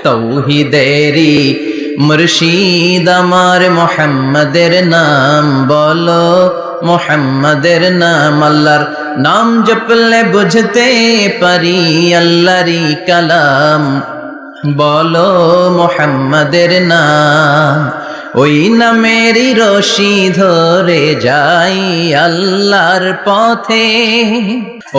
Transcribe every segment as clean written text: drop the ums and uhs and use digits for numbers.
তৌহিদেরি মুর্শিদ আমার মোহাম্মদের নাম বলো, মোহাম্মদের নাম। আল্লাহর নাম জপলে বুঝতে পারি আল্লাহরই কালাম, বলো মোহাম্মদের নাম। ওই নামেরই রশি ধরে যাই আল্লাহর পথে,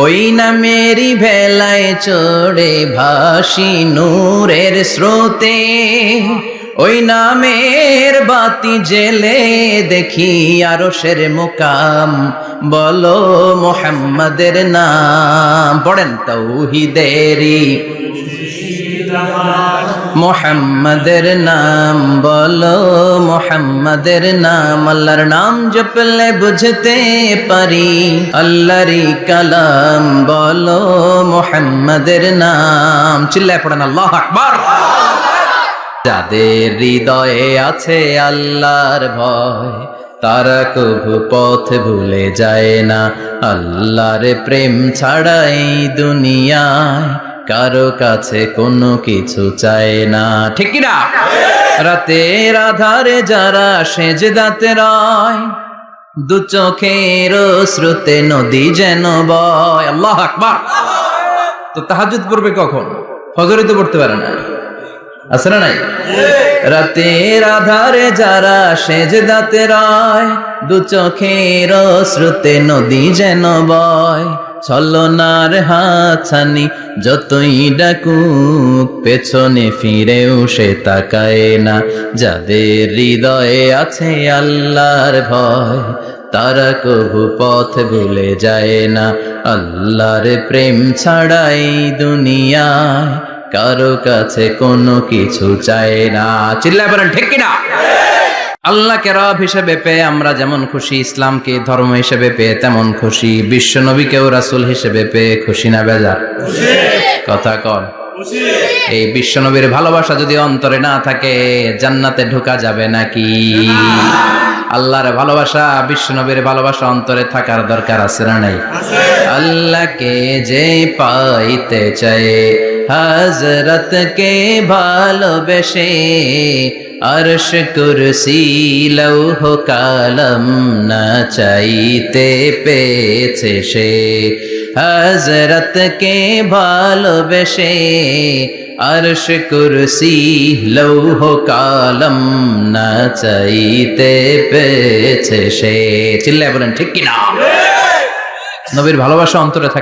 ওই নামেরই ভেলায় চড়ে ভাসি নূরের স্রোতে। ওই নামের বাতি জেলে দেখি আরশের মুকাম, বলো মোহাম্মদের নাম। পড়েন তৌহিদেরি মোহাম্মদের নাম বলো, মোহাম্মদের নাম। আল্লাহর নাম জপলে বুঝতে পারি আল্লাহরই কালাম, বলো মোহাম্মদের নাম। চিল্লায় পড়েন আল্লাহু আকবার। যাদের হৃদয়ে আছে আল্লাহর ভয়, তারা কভু পথ ভুলে যায় না। আল্লাহর প্রেম ছাড়া এই দুনিয়ায় কারো কাছে কোনো কিছু চায় না, ঠিক কি না? রাতের আধারে যারা সেজদাতে রয়, দু চোখের শ্রুতে নদী যেন বয়। আল্লাহু আকবার। তো তাহাজ্জুদ পড়বে কখন? ফজরে তো পড়তে পারে না, আছে না নাই? রাতের আধারে যারা সেজদাতে রয়, দু চোখের শ্রুতে নদী যেন বয়। ছলনার হাতছানি যতই ডাকুক, পেছনে ফিরেও সে তাকায় না। যাদের হৃদয়ে আছে আল্লাহর ভয়, তারা কভু পথ ভুলে যায় না। আল্লাহর প্রেম ছাড়াই দুনিয়ায় কারো কাছে কোনো কিছু চায় না। চিল্লায় বলেন ঠিক কিনা? আল্লাহকে রব হিসেবে পেয়ে আমরা যেমন খুশি, ইসলামকে ধর্ম হিসেবে পেয়ে তেমন খুশি, বিশ্ব নবীকেও রাসূল হিসেবে পেয়ে খুশি না বেজার? কথা কন। এই বিশ্ব নবীর ভালোবাসা যদি অন্তরে না থাকে, জান্নাতে ঢোকা যাবে নাকি? আল্লাহর ভালোবাসা, বিশ্ব নবীর ভালোবাসা অন্তরে থাকার দরকার আছে না নাই? আল্লাহকে যে পাইতে চায়, হযরত কে ভালোবেসে, আরশ কুরসি লৌহ কালাম না চাইতে পেয়েছে সে। হযরত কে ভালোবেসে, আরশ কুরসি লৌহ কালাম না চাইতে পেয়েছে সে। চিল্লায় বলেন ঠিক কিনা? নবীর ভালোবাসা অন্তরে থাকে।